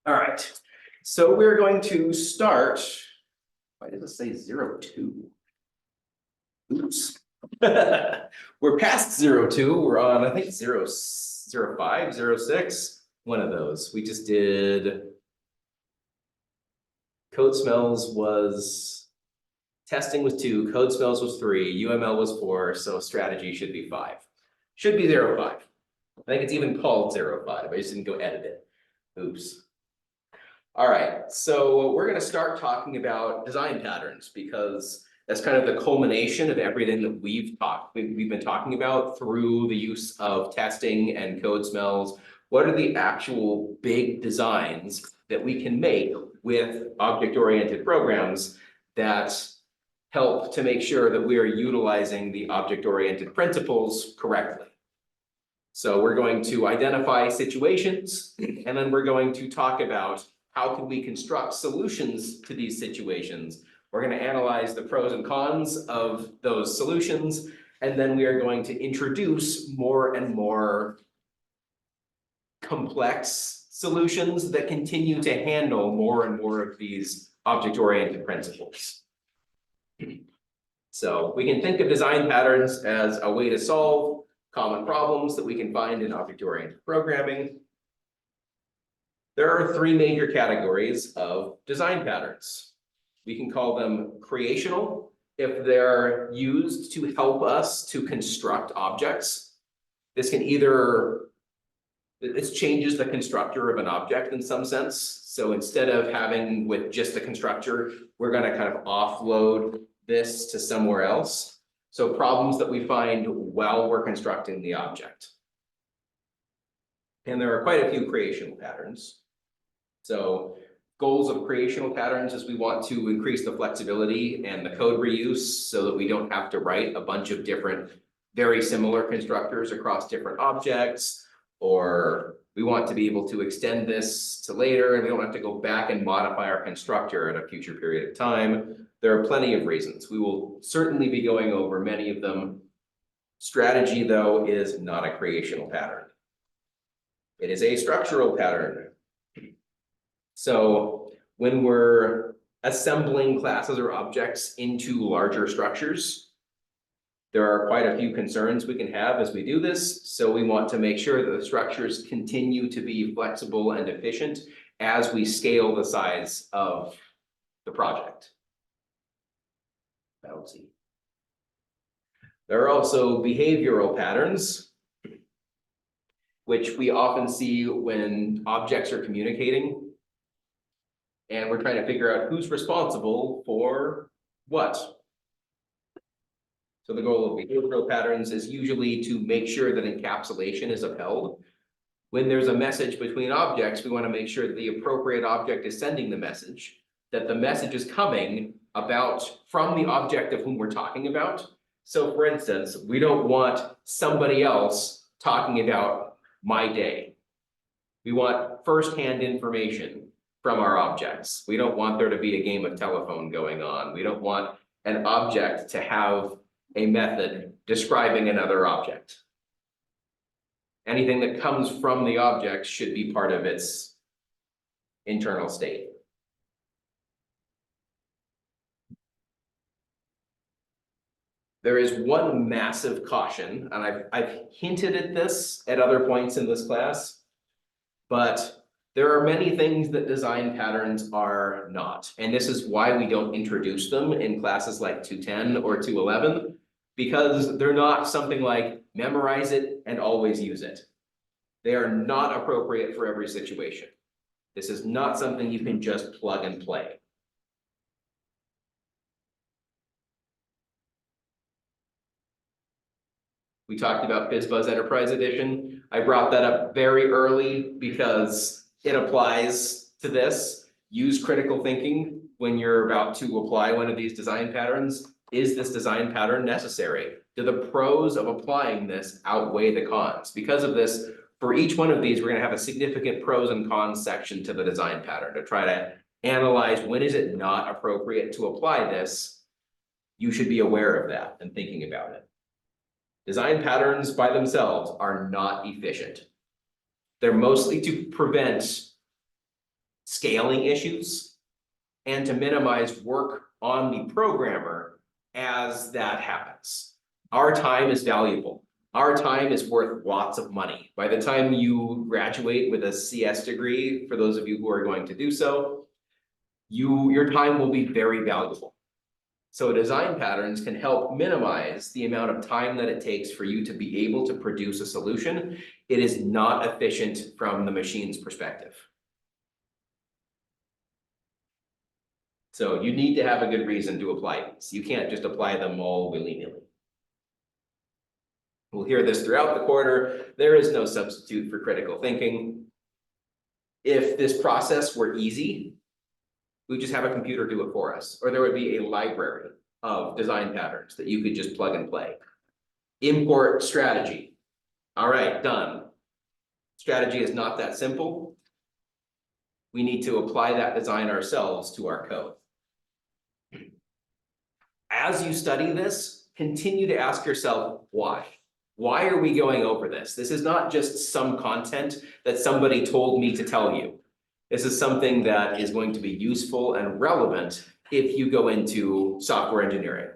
All right, so we're going to start. Why does it say 02? Oops. We're past 02. We're on, I think, 05, 06. One of those. We just did. Code smells was testing was 2, code smells was 3, UML was 4, so strategy should be 5. Should be 05. I think it's even called 05. I just didn't go edit it. Oops. All right, so we're going to start talking about design patterns because that's kind of the culmination of everything that we've been talking about through the use of testing and code smells. What are the actual big designs that we can make with object-oriented programs that help to make sure that we are utilizing the object-oriented principles correctly? So we're going to identify situations, and then we're going to talk about how can we construct solutions to these situations. We're going to analyze the pros and cons of those solutions, and then we are going to introduce more and more complex solutions that continue to handle more and more of these object-oriented principles. So we can think of design patterns as a way to solve common problems that we can find in object-oriented programming. There are 3 major categories of design patterns. We can call them creational if they're used to help us to construct objects. This changes the constructor of an object in some sense. So instead of having with just the constructor, we're going to kind of offload this to somewhere else. So problems that we find while we're constructing the object. And there are quite a few creational patterns. So goals of creational patterns is we want to increase the flexibility and the code reuse so that we don't have to write a bunch of different, very similar constructors across different objects, or we want to be able to extend this to later and we don't have to go back and modify our constructor at a future period of time. There are plenty of reasons. We will certainly be going over many of them. Strategy, though, is not a creational pattern. It is a structural pattern. So when we're assembling classes or objects into larger structures, there are quite a few concerns we can have as we do this. So we want to make sure that the structures continue to be flexible and efficient as we scale the size of the project. There are also behavioral patterns, which we often see when objects are communicating. And we're trying to figure out who's responsible for what. So the goal of behavioral patterns is usually to make sure that encapsulation is upheld. When there's a message between objects, we want to make sure that the appropriate object is sending the message, that the message is coming from the object of whom we're talking about. So for instance, we don't want somebody else talking about my day. We want firsthand information from our objects. We don't want there to be a game of telephone going on. We don't want an object to have a method describing another object. Anything that comes from the object should be part of its internal state. There is one massive caution, and I've hinted at this at other points in this class, but there are many things that design patterns are not. And this is why we don't introduce them in classes like 210 or 211, because they're not something like memorize it and always use it. They are not appropriate for every situation. This is not something you can just plug and play. We talked about FizzBuzz Enterprise Edition. I brought that up very early because it applies to this. Use critical thinking when you're about to apply one of these design patterns. Is this design pattern necessary? Do the pros of applying this outweigh the cons? Because of this, for each one of these, we're going to have a significant pros and cons section to the design pattern to try to analyze when is it not appropriate to apply this. You should be aware of that and thinking about it. Design patterns by themselves are not efficient. They're mostly to prevent scaling issues and to minimize work on the programmer as that happens. Our time is valuable. Our time is worth lots of money. By the time you graduate with a CS degree, for those of you who are going to do so, your time will be very valuable. So design patterns can help minimize the amount of time that it takes for you to be able to produce a solution. It is not efficient from the machine's perspective. So you need to have a good reason to apply these. You can't just apply them all willy-nilly. We'll hear this throughout the quarter. There is no substitute for critical thinking. If this process were easy, we just have a computer do it for us, or there would be a library of design patterns that you could just plug and play. Import strategy. All right, done. Strategy is not that simple. We need to apply that design ourselves to our code. As you study this, continue to ask yourself why. Why are we going over this? This is not just some content that somebody told me to tell you. This is something that is going to be useful and relevant if you go into software engineering.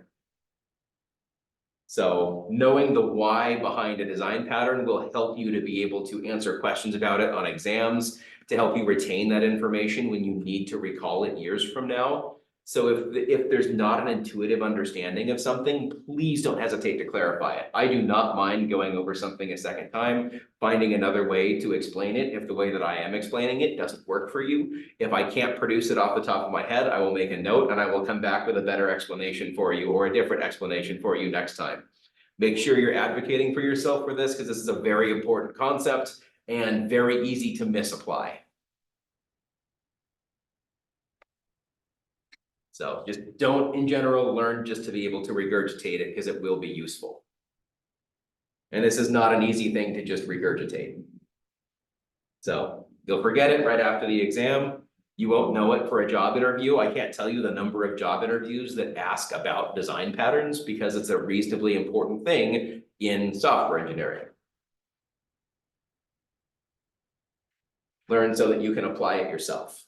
So knowing the why behind a design pattern will help you to be able to answer questions about it on exams, to help you retain that information when you need to recall it years from now. So if there's not an intuitive understanding of something, please don't hesitate to clarify it. I do not mind going over something a second time, finding another way to explain it if the way that I am explaining it doesn't work for you. If I can't produce it off the top of my head, I will make a note and I will come back with a better explanation for you or a different explanation for you next time. Make sure you're advocating for yourself for this because this is a very important concept and very easy to misapply. So just don't, in general, learn just to be able to regurgitate it because it will be useful. And this is not an easy thing to just regurgitate. So you'll forget it right after the exam. You won't know it for a job interview. I can't tell you the number of job interviews that ask about design patterns because it's a reasonably important thing in software engineering. Learn so that you can apply it yourself.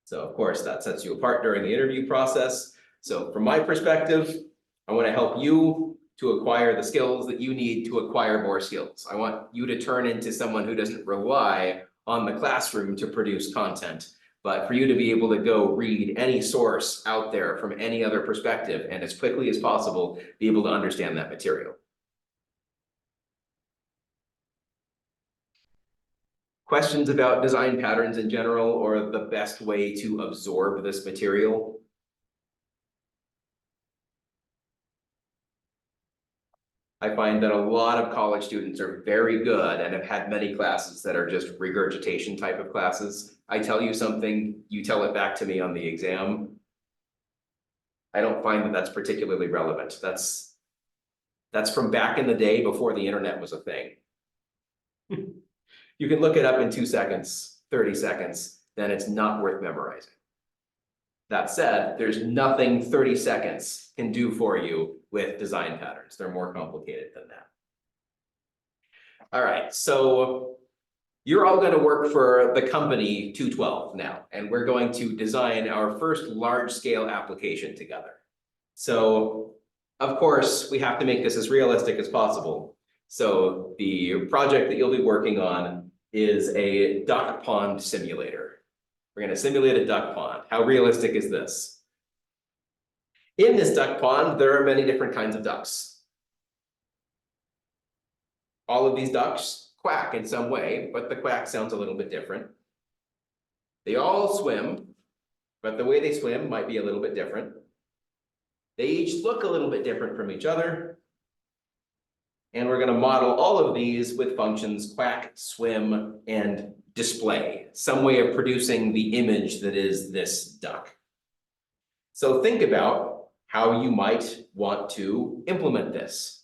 So of course, that sets you apart during the interview process. So from my perspective, I want to help you to acquire the skills that you need to acquire more skills. I want you to turn into someone who doesn't rely on the classroom to produce content, but for you to be able to go read any source out there from any other perspective and as quickly as possible, be able to understand that material. Questions about design patterns in general or the best way to absorb this material? I find that a lot of college students are very good and have had many classes that are just regurgitation type of classes. I tell you something, you tell it back to me on the exam. I don't find that that's particularly relevant. That's from back in the day before the internet was a thing. You can look it up in 2 seconds, 30 seconds, then it's not worth memorizing. That said, there's nothing 30 seconds can do for you with design patterns. They're more complicated than that. All right, so you're all going to work for the company 212 now, and we're going to design our first large-scale application together. So, of course, we have to make this as realistic as possible. So the project that you'll be working on is a duck pond simulator. We're going to simulate a duck pond. How realistic is this? In this duck pond, there are many different kinds of ducks. All of these ducks quack in some way, but the quack sounds a little bit different. They all swim, but the way they swim might be a little bit different. They each look a little bit different from each other. And we're going to model all of these with functions quack, swim, and display, some way of producing the image that is this duck. So think about how you might want to implement this.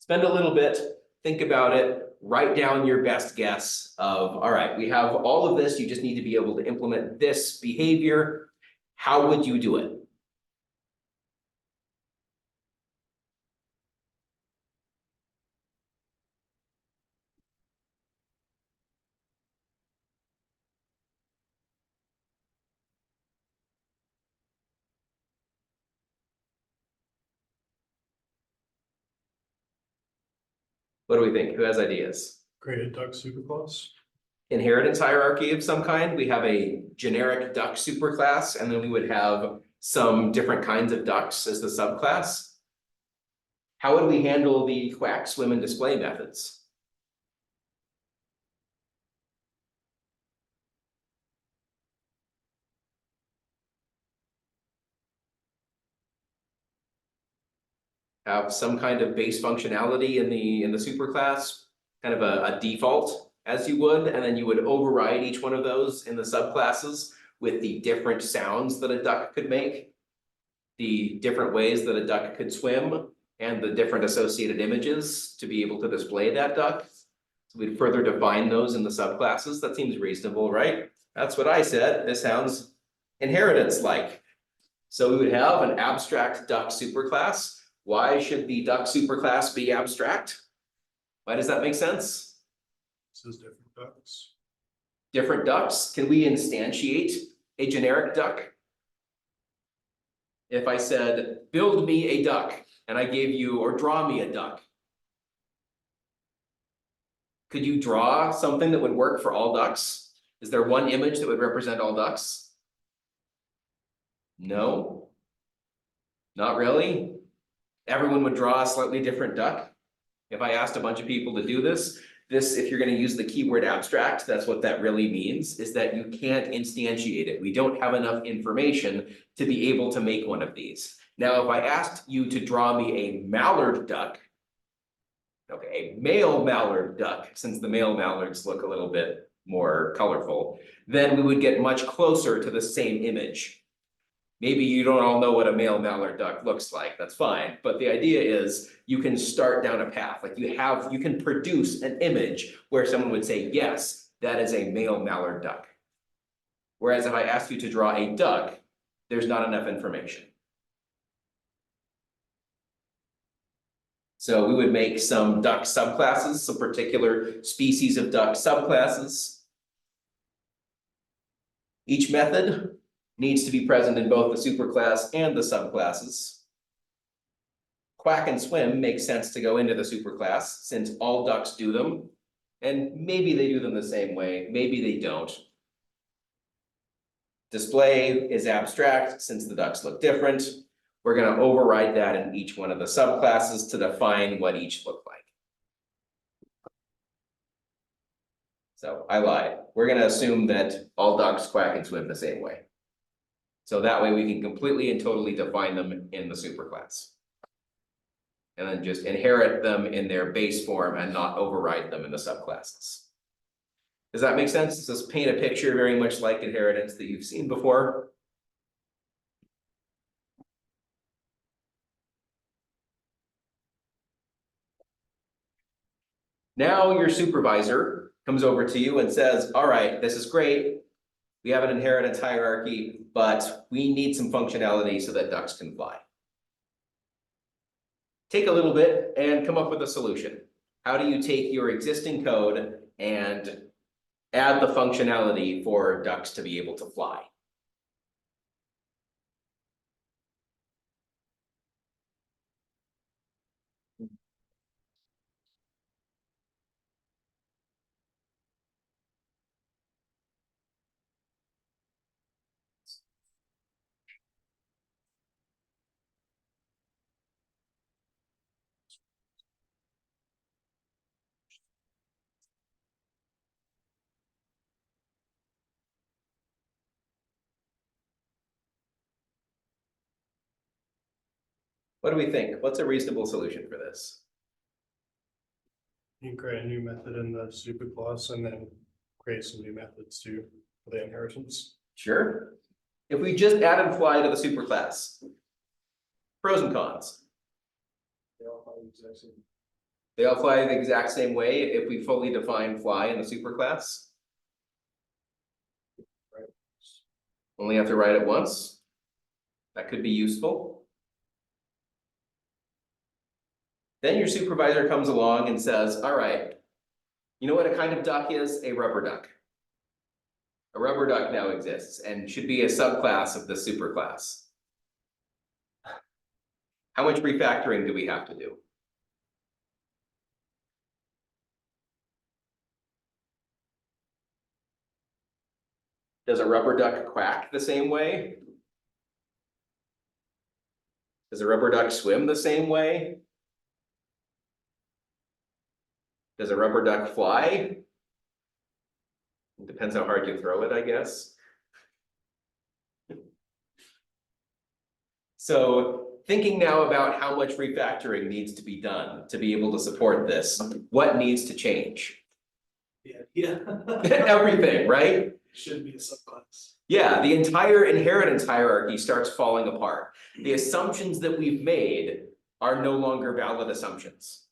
Spend a little bit, think about it, write down your best guess of, all right, we have all of this, you just need to be able to implement this behavior. How would you do it? What do we think? Who has ideas? Create a duck superclass. Inheritance hierarchy of some kind. We have a generic duck superclass, and then we would have some different kinds of ducks as the subclass. How would we handle the quack, swim, and display methods? Have some kind of base functionality in the superclass, kind of a default as you would, and then you would override each one of those in the subclasses with the different sounds that a duck could make, the different ways that a duck could swim, and the different associated images to be able to display that duck. So we'd further define those in the subclasses. That seems reasonable, right? That's what I said. This sounds inheritance-like. So we would have an abstract duck superclass. Why should the duck superclass be abstract? Why does that make sense? Says different ducks. Different ducks? Can we instantiate a generic duck? If I said, build me a duck, and I gave you, or draw me a duck. Could you draw something that would work for all ducks? Is there one image that would represent all ducks? No. Not really. Everyone would draw a slightly different duck. If I asked a bunch of people to do this, if you're going to use the keyword abstract, that's what that really means, is that you can't instantiate it. We don't have enough information to be able to make one of these. Now, if I asked you to draw me a mallard duck, okay, a male mallard duck, since the male mallards look a little bit more colorful, then we would get much closer to the same image. Maybe you don't all know what a male mallard duck looks like, that's fine. But the idea is you can start down a path, like you can produce an image where someone would say, yes, that is a male mallard duck. Whereas if I asked you to draw a duck, there's not enough information. So we would make some duck subclasses, some particular species of duck subclasses. Each method needs to be present in both the superclass and the subclasses. Quack and swim makes sense to go into the superclass since all ducks do them, and maybe they do them the same way, maybe they don't. Display is abstract since the ducks look different. We're going to override that in each one of the subclasses to define what each look like. So I lied. We're going to assume that all ducks quack and swim the same way. So that way we can completely and totally define them in the superclass. And then just inherit them in their base form and not override them in the subclasses. Does that make sense? Does this paint a picture very much like inheritance that you've seen before? Now your supervisor comes over to you and says, all right, this is great. We have an inheritance hierarchy, but we need some functionality so that ducks can fly. Take a little bit and come up with a solution. How do you take your existing code and add the functionality for ducks to be able to fly? What do we think? What's a reasonable solution for this? You can create a new method in the superclass and then create some new methods too for the inheritance. Sure. If we just added fly to the superclass, pros and cons. They all follow the exact same. They all fly the exact same way if we fully define fly in the superclass. Right. Only have to write it once. That could be useful. Then your supervisor comes along and says, all right, you know what a kind of duck is? A rubber duck. A rubber duck now exists and should be a subclass of the superclass. How much refactoring do we have to do? Does a rubber duck quack the same way? Does a rubber duck swim the same way? Does a rubber duck fly? It depends how hard you throw it, I guess. So thinking now about how much refactoring needs to be done to be able to support this, what needs to change? Yeah. Everything, right? Should be a subclass. Yeah, the entire inheritance hierarchy starts falling apart. The assumptions that we've made are no longer valid assumptions.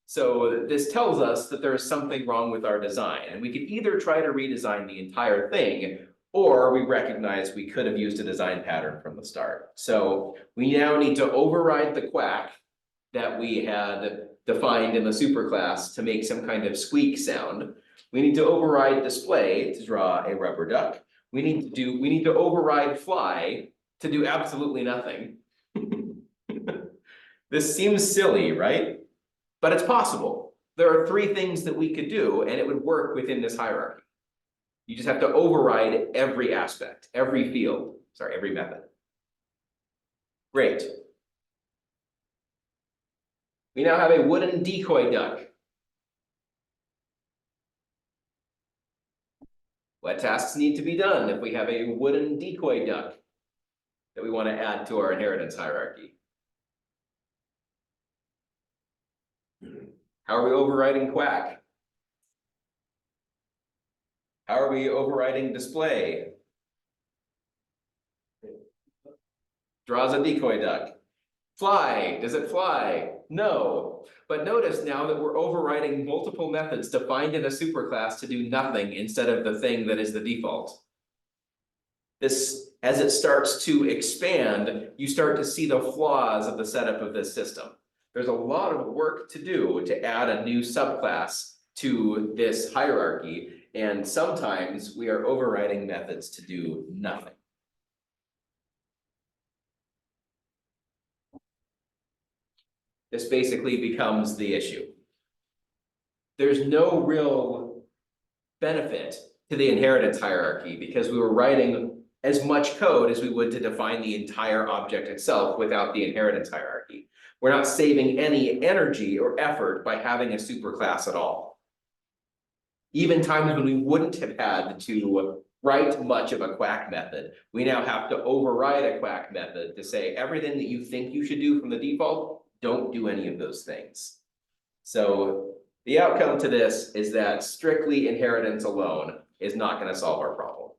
So this tells us that there is something wrong with our design, and we could either try to redesign the entire thing, or we recognize we could have used a design pattern from the start. So we now need to override the quack that we had defined in the superclass to make some kind of squeak sound. We need to override display to draw a rubber duck. We need to override fly to do absolutely nothing. This seems silly, right? But it's possible. There are 3 things that we could do, and it would work within this hierarchy. You just have to override every aspect, every field, sorry, every method. Great. We now have a wooden decoy duck. What tasks need to be done if we have a wooden decoy duck that we want to add to our inheritance hierarchy? How are we overriding quack? How are we overriding display? Draws a decoy duck. Fly, does it fly? No. But notice now that we're overriding multiple methods defined in a superclass to do nothing instead of the thing that is the default. This, as it starts to expand, you start to see the flaws of the setup of this system. There's a lot of work to do to add a new subclass to this hierarchy, and sometimes we are overriding methods to do nothing. This basically becomes the issue. There's no real benefit to the inheritance hierarchy because we were writing as much code as we would to define the entire object itself without the inheritance hierarchy. We're not saving any energy or effort by having a superclass at all. Even times when we wouldn't have had to write much of a quack method, we now have to override a quack method to say everything that you think you should do from the default, don't do any of those things. So the outcome to this is that strictly inheritance alone is not going to solve our problem.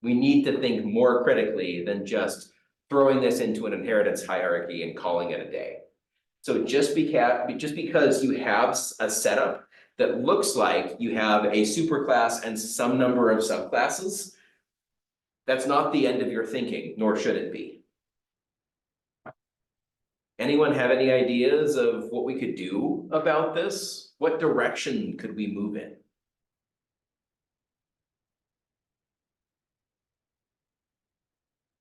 We need to think more critically than just throwing this into an inheritance hierarchy and calling it a day. So just because you have a setup that looks like you have a superclass and some number of subclasses, that's not the end of your thinking, nor should it be. Anyone have any ideas of what we could do about this? What direction could we move in?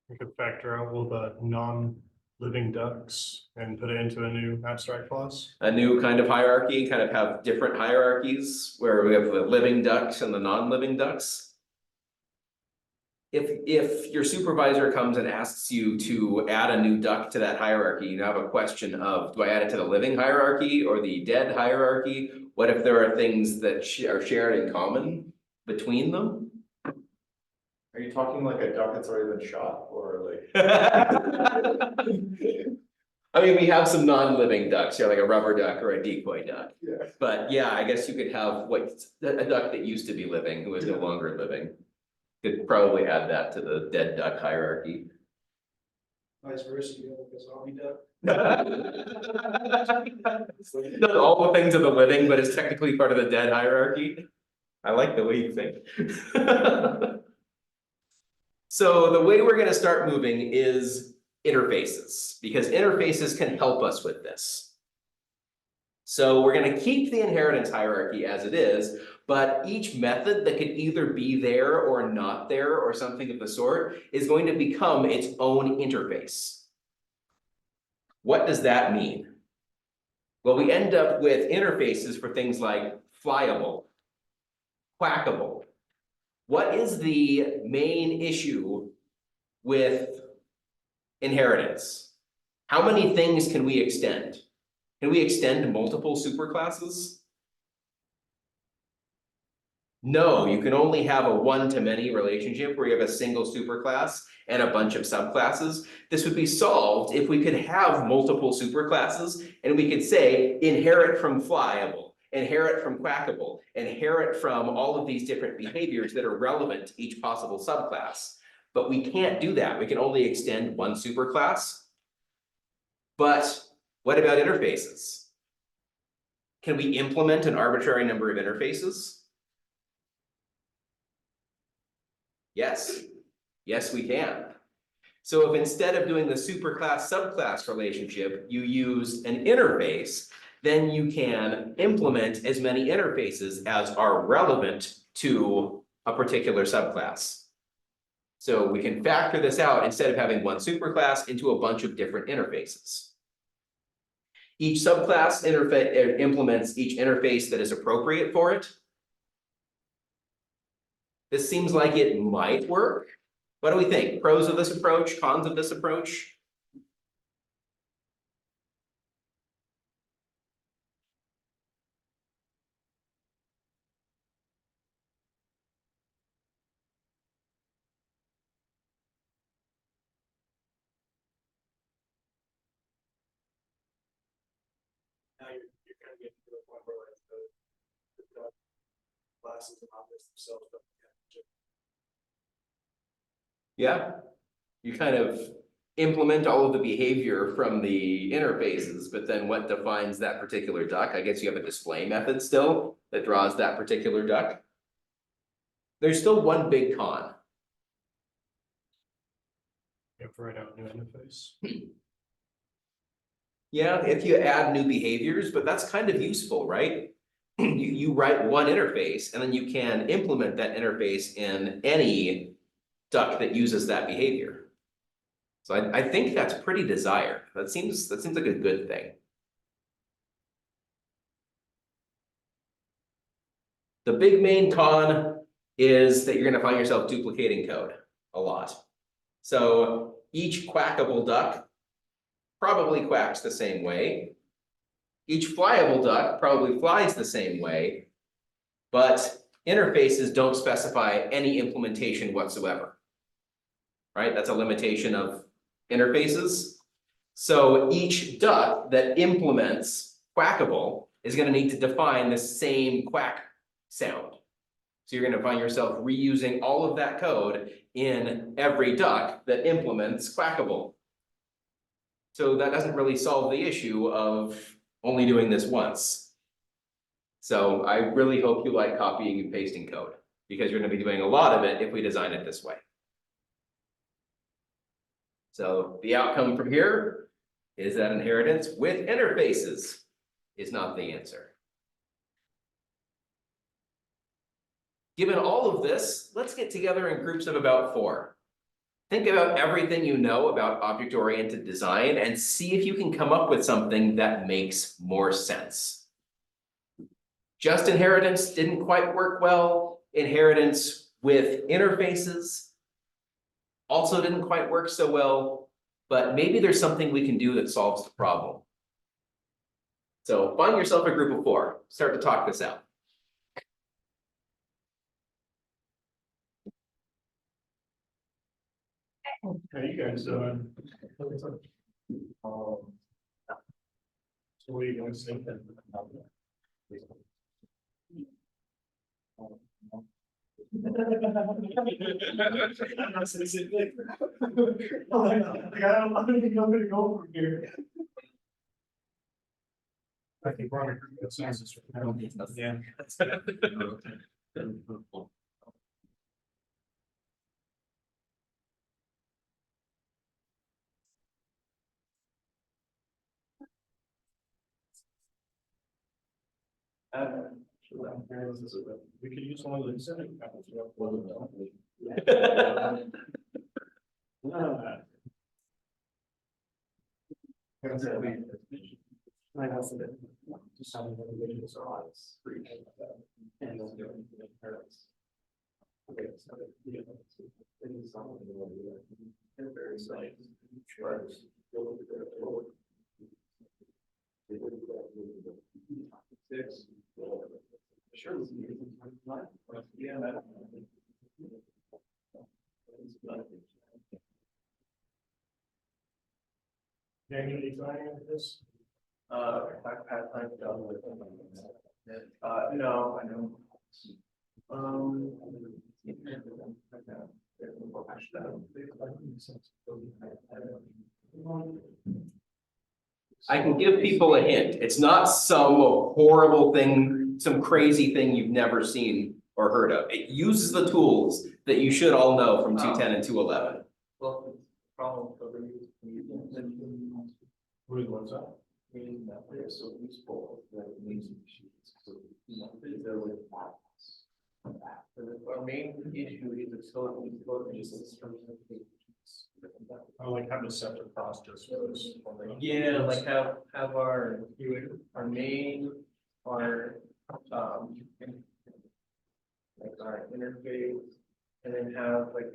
We could factor out all the non-living ducks and put it into a new abstract class. A new kind of hierarchy, kind of have different hierarchies where we have the living ducks and the non-living ducks. If your supervisor comes and asks you to add a new duck to that hierarchy, you have a question of, do I add it to the living hierarchy or the dead hierarchy? What if there are things that are shared in common between them? Are you talking like a duck that's already been shot or like? I mean, we have some non-living ducks, like a rubber duck or a decoy duck. Yeah. But yeah, I guess you could have a duck that used to be living, who is no longer living. Could probably add that to the dead duck hierarchy. Vice versa, you have like a zombie duck. Does all the things of the living, but is technically part of the dead hierarchy. I like the way you think. So the way we're gonna start moving is interfaces, because interfaces can help us with this. So we're gonna keep the inheritance hierarchy as it is, but each method that could either be there or not there or something of the sort is going to become its own interface. What does that mean? Well, we end up with interfaces for things like flyable, quackable, What is the main issue with inheritance? How many things can we extend? Can we extend multiple superclasses? No, you can only have a one-to-many relationship where you have a single superclass and a bunch of subclasses. This would be solved if we could have multiple superclasses and we could say inherit from flyable, inherit from quackable, inherit from all of these different behaviors that are relevant to each possible subclass. But we can't do that. We can only extend one superclass. But what about interfaces? Can we implement an arbitrary number of interfaces? Yes, yes, we can. So if instead of doing the superclass subclass relationship, you use an interface, then you can implement as many interfaces as are relevant to a particular subclass. So we can factor this out instead of having one superclass into a bunch of different interfaces. Each subclass implements each interface that is appropriate for it. This seems like it might work. What do we think? Pros of this approach, cons of this approach? Now you're kind of getting to the point where like the classes and objects themselves. Yeah, you kind of implement all of the behavior from the interfaces, but then what defines that particular duck? I guess you have a display method still that draws that particular duck. There's still one big con. You have to write out a new interface. Yeah, if you add new behaviors, but that's kind of useful, right? You write one interface and then you can implement that interface in any duck that uses that behavior. So I think that's pretty desired. That seems like a good thing. The big main con is that you're going to find yourself duplicating code a lot. So each quackable duck probably quacks the same way. Each flyable duck probably flies the same way, but interfaces don't specify any implementation whatsoever. Right? That's a limitation of interfaces. So each duck that implements quackable is going to need to define the same quack sound. So you're going to find yourself reusing all of that code in every duck that implements quackable. So that doesn't really solve the issue of only doing this once. So I really hope you like copying and pasting code because you're going to be doing a lot of it if we design it this way. So the outcome from here is that inheritance with interfaces is not the answer. Given all of this, let's get together in groups of about 4. Think about everything you know about object-oriented design and see if you can come up with something that makes more sense. Just inheritance didn't quite work well. Inheritance with interfaces also didn't quite work so well, but maybe there's something we can do that solves the problem. So find yourself a group of 4, start to talk this out. How you guys doing? So what are you going to say then? I'm not saying the same thing. Like, I don't think I'm gonna go from here. I think we're on a group consensus. Yeah. We could use one of the incentive accounts. I also did. Just having the individuals are on free. And they'll do it in parents. Daniel, you trying this? I've had time done with them. No, I know. I can give people a hint. It's not some horrible thing, some crazy thing you've never seen or heard of. It uses the tools that you should all know from 210 and 211. Well, problem for the. Who's what's that? Meaning that they're so useful that it needs machines. So, you know, they're with files. Our main issue is it's so just I like have a separate process for this. yeah, like have our main, like our interface, and then have like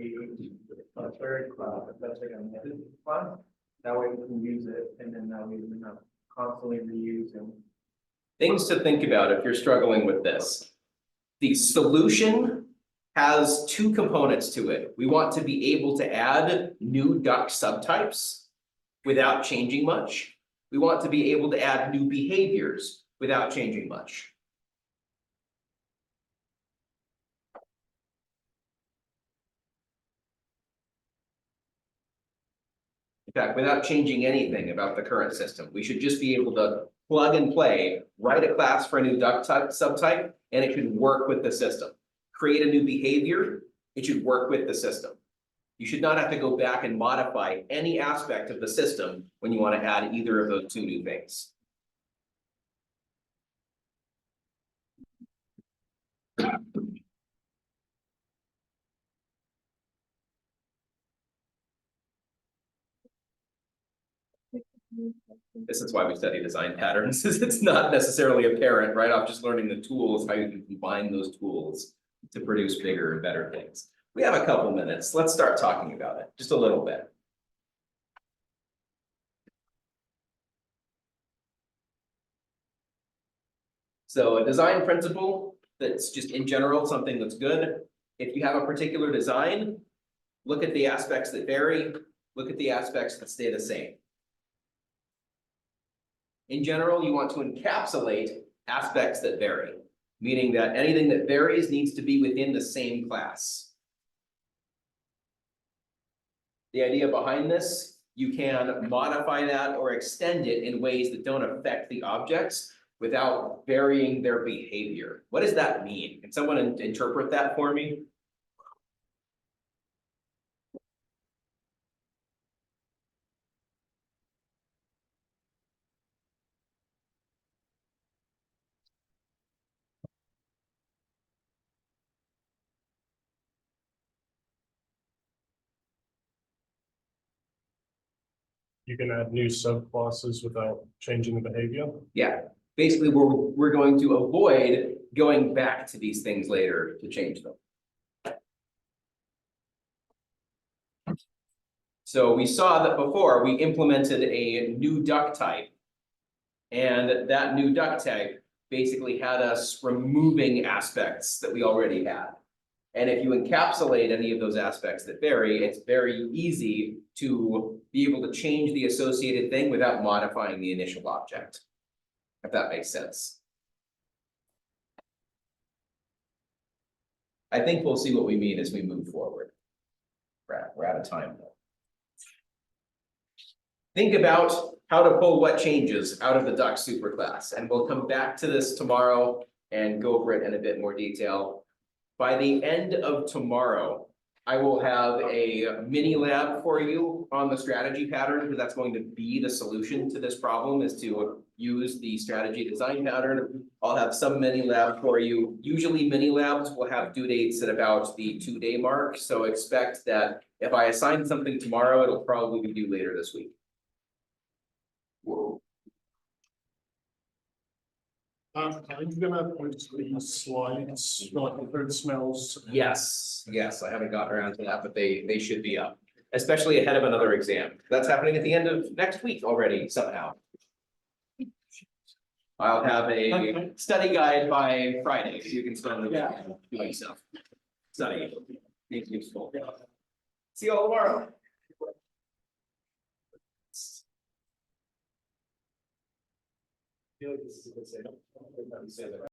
a third class, that's like a method class. That way we can use it, and then that way we're not constantly reusing. Things to think about if you're struggling with this. The solution has two components to it. We want to be able to add new duct subtypes without changing much. We want to be able to add new behaviors without changing much. In fact, without changing anything about the current system, we should just be able to plug and play, write a class for a new duct type subtype, and it should work with the system. Create a new behavior, it should work with the system. You should not have to go back and modify any aspect of the system when you want to add either of those two new things. This is why we study design patterns, is it's not necessarily apparent right off just learning the tools, how you can combine those tools to produce bigger and better things. We have a couple minutes. Let's start talking about it, just a little bit. So a design principle that's just in general something that's good. If you have a particular design, look at the aspects that vary, look at the aspects that stay the same. In general, you want to encapsulate aspects that vary, meaning that anything that varies needs to be within the same class. The idea behind this, you can modify that or extend it in ways that don't affect the objects without varying their behavior. What does that mean? Can someone interpret that for me? You can add new subclasses without changing the behavior. Yeah, basically, we're going to avoid going back to these things later to change them. So we saw that before we implemented a new duct type. And that new duct type basically had us removing aspects that we already had. And if you encapsulate any of those aspects that vary, it's very easy to be able to change the associated thing without modifying the initial object. If that makes sense. I think we'll see what we mean as we move forward. We're out of time though. Think about how to pull what changes out of the duct superclass, and we'll come back to this tomorrow and go over it in a bit more detail. By the end of tomorrow, I will have a mini lab for you on the strategy pattern, because that's going to be the solution to this problem, is to use the strategy design pattern. I'll have some mini lab for you. Usually mini labs will have due dates at about the 2-day mark, so expect that if I assign something tomorrow, it'll probably be due later this week. Whoa. I'm gonna post these slides, like the food smells. Yes, I haven't gotten around to that, but they should be up, especially ahead of another exam. That's happening at the end of next week already somehow. I'll have a study guide by Friday, so you can spend the weekend doing stuff. Studying, it's useful. See you all tomorrow. I feel like this is a good setup.